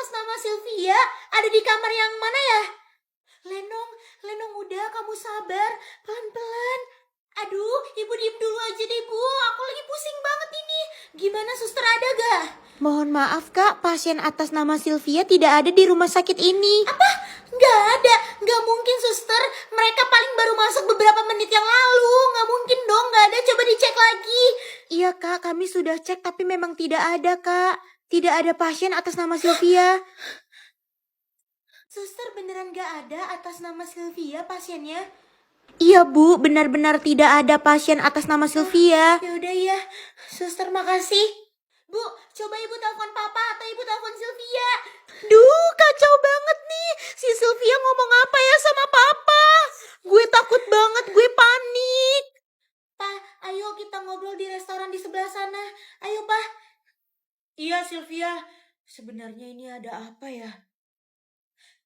atas nama Sylvia ada di kamar yang mana ya? Lenong udah kamu sabar, pelan-pelan. Aduh, ibu diem dulu aja deh bu, aku lagi pusing banget ini. Gimana suster ada gak? Mohon maaf kak, pasien atas nama Sylvia tidak ada di rumah sakit ini. Apa? Gak ada, gak mungkin suster. Mereka paling baru masuk beberapa menit yang lalu. Gak mungkin dong, gak ada, coba dicek lagi. Iya kak, kami sudah cek tapi memang tidak ada kak. Tidak ada pasien atas nama Sylvia. Suster beneran gak ada atas nama Sylvia pasiennya? Iya bu, benar-benar tidak ada pasien atas nama Sylvia. Ya udah ya, suster makasih. Bu, coba ibu telepon papa atau ibu telepon Sylvia. Duh, kacau banget nih. Si Sylvia ngomong apa ya sama papa? Gue takut banget, gue panik. Pa, ayo kita ngobrol di restoran di sebelah sana. Ayo, Pa. Iya Sylvia, sebenarnya ini ada apa ya?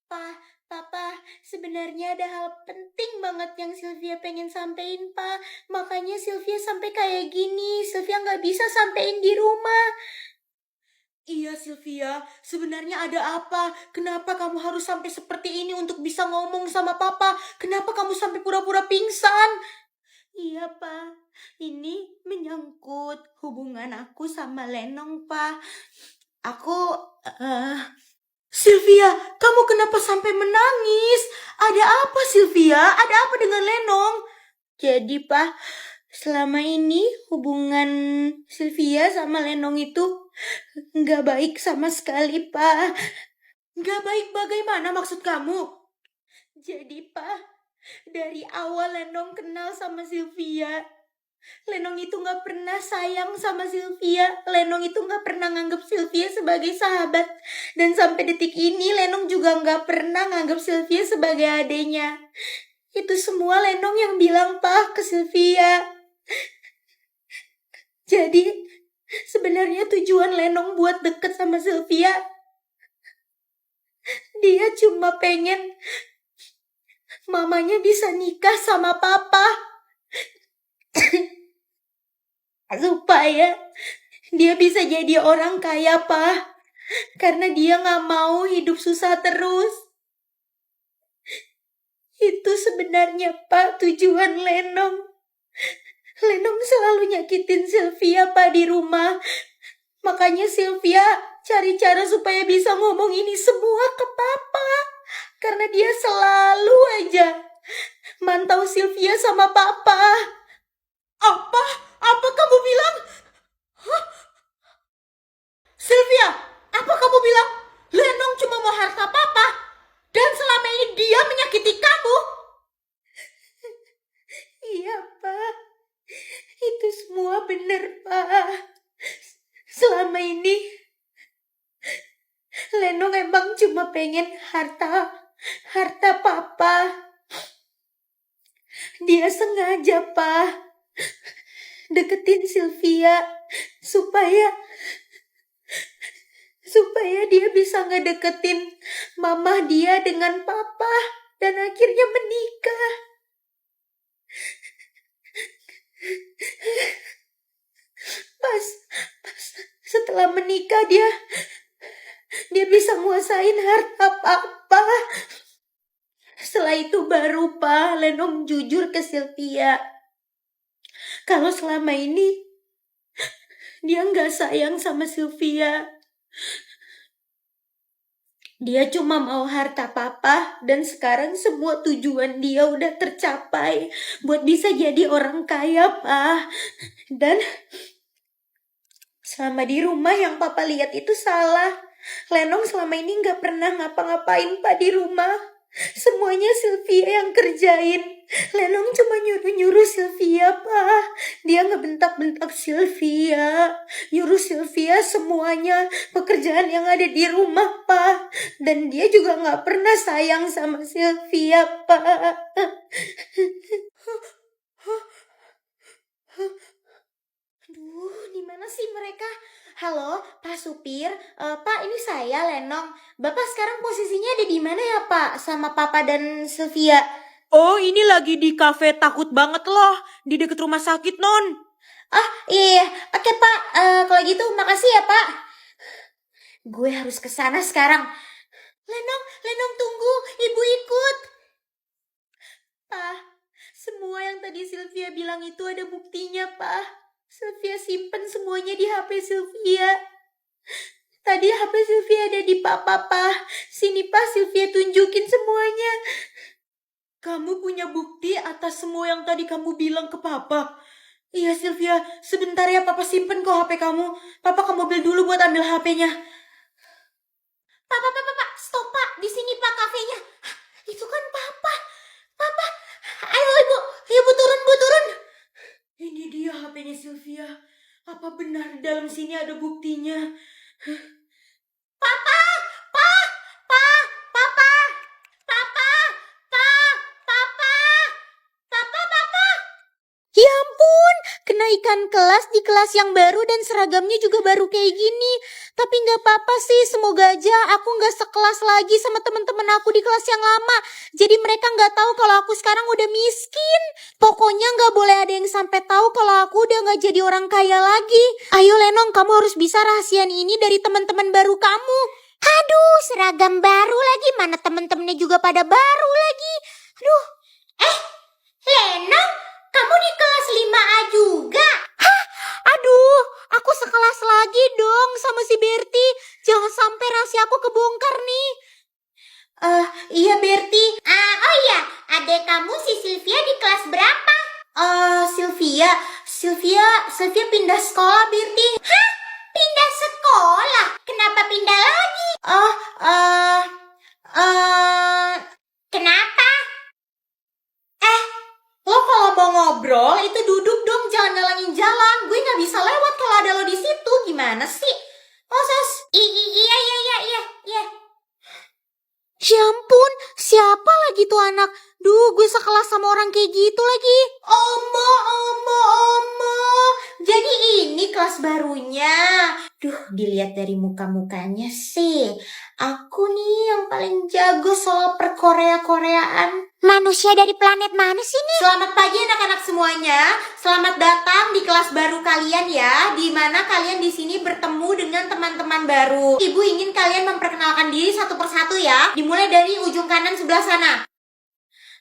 Papa, sebenarnya ada hal penting banget yang Sylvia pengen sampein, Pa. Makanya Sylvia sampai kayak gini. Sylvia nggak bisa sampein di rumah. Iya Sylvia, sebenarnya ada apa? Kenapa kamu harus sampai seperti ini untuk bisa ngomong sama papa? Kenapa kamu sampai pura-pura pingsan? Iya, Pa. Ini menyangkut hubungan aku sama Lenong, Pa. Aku, Sylvia, kamu kenapa sampai menangis? Ada apa Sylvia? Ada apa dengan Lenong? Jadi, Pa, selama ini hubungan Sylvia sama Lenong itu nggak baik sama sekali, Pa. Nggak baik bagaimana maksud kamu? Jadi, Pa, dari awal Lenong kenal sama Sylvia, Lenong itu nggak pernah sayang sama Sylvia. Lenong itu nggak pernah nganggap Sylvia sebagai sahabat. Dan sampai detik ini Lenong juga nggak pernah nganggap Sylvia sebagai adenya. Itu semua Lenong yang bilang, Pa, ke Sylvia. Jadi sebenarnya tujuan Lenong buat deket sama Sylvia, dia cuma pengen mamanya bisa nikah sama papa. Supaya dia bisa jadi orang kaya, Pa. Karena dia gak mau hidup susah terus. Itu sebenarnya, Pa, tujuan Lenong. Lenong selalu nyakitin Sylvia, Pa, di rumah. Makanya Sylvia cari cara supaya bisa ngomong ini semua ke papa. Karena dia selalu aja mantau Sylvia sama papa. Apa? Apa kamu bilang? Hah? Sylvia, apa kamu bilang? Lenong cuma mau harta papa dan selama ini dia menyakiti kamu? Iya, Pak. Itu semua benar, Pak. Selama ini Lenong emang cuma pengen harta papa. Dia sengaja, Pak, deketin Sylvia supaya dia bisa ngedeketin mama dia dengan papa dan akhirnya menikah. Pas setelah menikah dia bisa nguasain harta papa. Setelah itu baru, Pa, Lenong jujur ke Sylvia kalau selama ini dia nggak sayang sama Sylvia. Dia cuma mau harta papa dan sekarang semua tujuan dia udah tercapai buat bisa jadi orang kaya, Pa. Dan selama di rumah yang papa lihat itu salah. Lenong selama ini nggak pernah ngapa-ngapain, Pa, di rumah. Semuanya Sylvia yang kerjain. Lenong cuma nyuruh-nyuruh Sylvia, Pa. Dia ngebentak-bentak Sylvia, nyuruh Sylvia semuanya pekerjaan yang ada di rumah, Pa. Dan dia juga gak pernah sayang sama Sylvia, Pa. Aduh, di mana sih mereka? Halo, Pak Supir. Pak, ini saya Lenong. Bapak sekarang posisinya ada di mana ya, Pak? Sama Papa dan Sylvia. Oh, ini lagi di kafe takut banget loh, di deket rumah sakit, Non. Ah, iya. Oke, Pak. Kalau gitu makasih ya, Pak. Gue harus ke sana sekarang. Lenong tunggu, ibu ikut. Pak, semua yang tadi Sylvia bilang itu ada buktinya, Pak. Sylvia simpen semuanya di HP Sylvia. Tadi HP Sylvia ada di Papa, Pak. Sini, Pak, Sylvia tunjukin semuanya. Kamu punya bukti atas semua yang tadi kamu bilang ke Papa? Iya, Sylvia. Sebentar ya, Papa simpen kok HP kamu. Papa ke mobil dulu buat ambil HP-nya. Pak, stop, Pak. Di sini, Pak, kafenya. Itu kan Papa. Papa, ayo ibu turun, Bu, turun. Ini dia HP-nya Sylvia. Apa benar dalam sini ada buktinya? Papa, Pak, Pak, Papa, Papa, Pak, Papa, Papa, Papa. Ya ampun, kenaikan kelas di kelas yang baru dan seragamnya juga baru kayak gini. Tapi gak apa-apa sih, semoga aja aku gak sekelas lagi sama teman-teman aku di kelas yang lama. Jadi mereka gak tahu kalau aku sekarang udah miskin. Pokoknya gak boleh ada yang sampai tahu kalau aku udah gak jadi orang kaya lagi. Ayo Lenong, kamu harus bisa rahasian ini dari teman-teman baru kamu. Aduh, seragam baru lagi, mana teman-temannya juga pada baru lagi. Aduh. Lenong, kamu di kelas 5A juga? Aduh, aku sekelas lagi dong sama si Berti. Jangan sampai rahasia aku kebongkar nih. Iya Berti. Oh iya, adek kamu si Sylvia di kelas berapa? Sylvia pindah sekolah, Berti. Hah? Pindah sekolah? Kenapa pindah lagi? Kenapa? Lo kalau mau ngobrol itu duduk dong, jangan ngalangin jalan. Gue nggak bisa lewat kalau ada lo di situ. Gimana sih? Iya. Ya ampun, siapa lagi tuh anak? Duh, gue sekelas sama orang kayak gitu lagi. Omo. Jadi ini kelas barunya. Duh, dilihat dari muka-mukanya sih. Aku nih yang paling jago soal perkorea-koreaan. Manusia dari planet mana sih nih? Selamat pagi anak-anak semuanya. Selamat datang di kelas baru kalian ya, di mana kalian di sini bertemu dengan teman-teman baru. Ibu ingin kalian memperkenalkan diri satu persatu ya. Dimulai dari ujung kanan sebelah sana.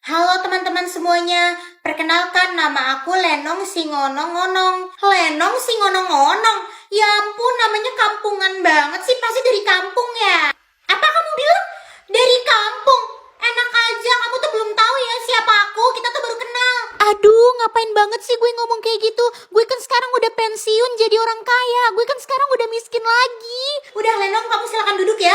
Halo teman-teman semuanya, perkenalkan nama aku Lenong Singonong-Ngonong. Lenong Singonong-Ngonong? Ya ampun, namanya kampungan banget sih, pasti dari kampung ya. Apa kamu bilang? Dari kampung? Enak aja, kamu tuh belum tahu ya siapa aku, kita tuh baru kenal. Aduh, ngapain banget sih gue ngomong kayak gitu? Gue kan sekarang udah pensiun jadi orang kaya. Gue kan sekarang udah miskin lagi. Udah Lenong, kamu silakan duduk ya.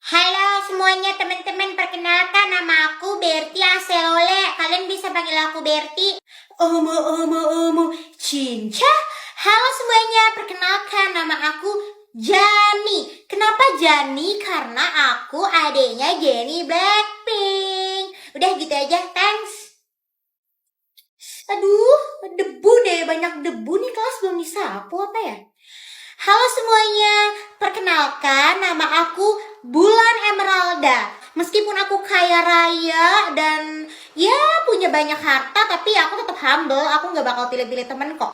Halo semuanya teman-teman, perkenalkan nama aku Berti Aselole. Kalian bisa panggil aku Berti. Omo, Cinca. Halo semuanya, perkenalkan nama aku Jani. Kenapa Jani? Karena aku adiknya Jennie Blackpink. Udah gitu aja, thanks. Aduh, debu deh, banyak debu nih, kelas belum disapu apa ya? Halo semuanya, perkenalkan nama aku Bulan Emeralda. Meskipun aku kaya raya dan ya punya banyak harta, tapi aku tetap humble, aku gak bakal pilih-pilih temen kok.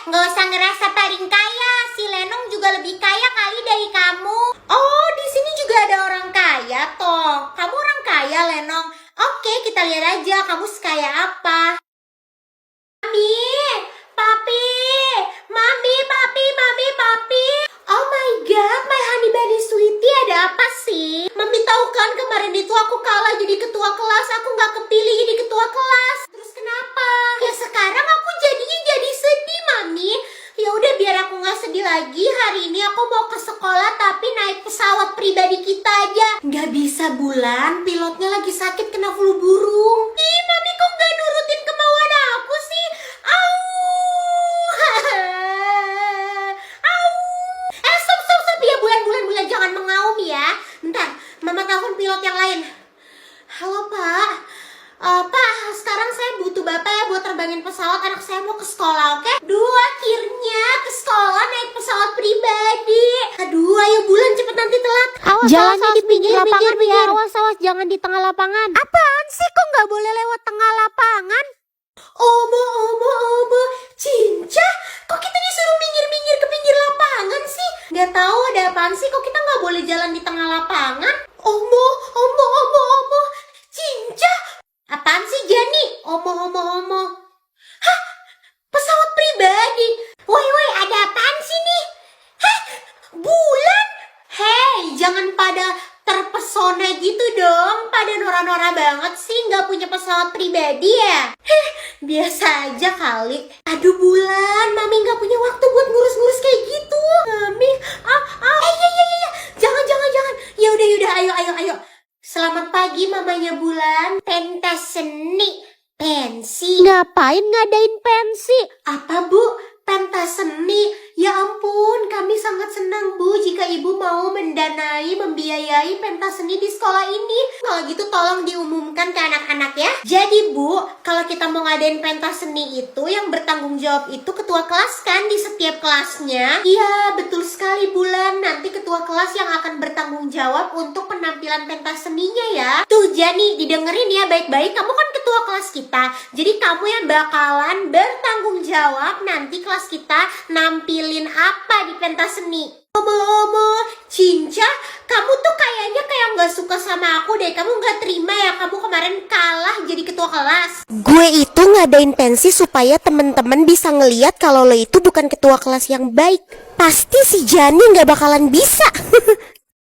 Gak usah ngerasa paling kaya. Si Lenong juga lebih kaya kali dari kamu. Oh, di sini juga ada orang kaya toh. Kamu orang kaya, Lenong. Oke, kita lihat aja kamu sekaya apa. Papi. Oh my god, my honey bunny sweetie, ada apa sih? Mami tahu kan kemarin itu aku kalah jadi ketua kelas, aku nggak kepilih jadi ketua kelas. Terus kenapa? Ya sekarang aku jadinya jadi sedih, Mami. Ya udah biar aku nggak sedih lagi, hari ini aku mau ke sekolah tapi naik pesawat pribadi kita aja. Nggak bisa Bulan, pilotnya lagi sakit kena flu burung. Ih, Mami kok nggak nurutin kemauan aku sih? Au. Stop ya Bulan, jangan mengaum ya. Bentar, Mama telepon pilot yang lain. Halo Pak. Pak, sekarang saya butuh Bapak ya buat terbangin pesawat, anak saya mau ke sekolah, oke? Duh, akhirnya ke sekolah naik pesawat pribadi. Aduh, ayo Bulan cepet nanti telat. Jalannya di pinggir lapangan ya. Awas, jangan di tengah lapangan. Apaan sih, kok gak boleh lewat tengah lapangan? Obo, Cinca, kok kita disuruh minggir-minggir ke pinggir lapangan sih? Gak tahu ada apaan sih, kok kita nggak boleh jalan di tengah lapangan? Omo, Cinca, apaan sih Jani? Omo. Hah, pesawat pribadi. Woi, ada apaan sih nih? Hah, bulan? Hei, jangan pada terpesona gitu dong. Pada norak-norak banget sih, nggak punya pesawat pribadi ya? Biasa aja kali. Aduh bulan, Mami nggak punya waktu buat ngurus-ngurus kayak gitu. Mami, iya. Jangan. Ya udah, ayo. Selamat pagi mamanya Bulan. Pentas seni. Pensi. Ngapain ngadain pensi? Apa Bu? Pentas seni. Ya ampun, kami sangat senang Bu jika Ibu mau mendanai, membiayai pentas seni di sekolah ini. Kalau gitu tolong diumumkan ke anak-anak ya. Jadi Bu, kalau kita mau ngadain pentas seni itu yang bertanggung jawab itu ketua kelas kan di setiap kelasnya? Iya, betul sekali Bulan. Nanti ketua kelas yang akan bertanggung jawab untuk penampilan pentas seninya ya. Tuh Jani, didengerin ya baik-baik. Kamu kan ketua kelas kita. Jadi kamu yang bakalan bertanggung jawab nanti kelas kita nampilin apa di pentas seni. Omo, Cinca, kamu tuh kayaknya kayak nggak suka sama aku deh. Kamu nggak terima ya kamu kemarin kalah jadi ketua kelas. Gue itu ngadain pensi supaya temen-temen bisa ngeliat kalau lo itu bukan ketua kelas yang baik. Pasti si Jani nggak bakalan bisa.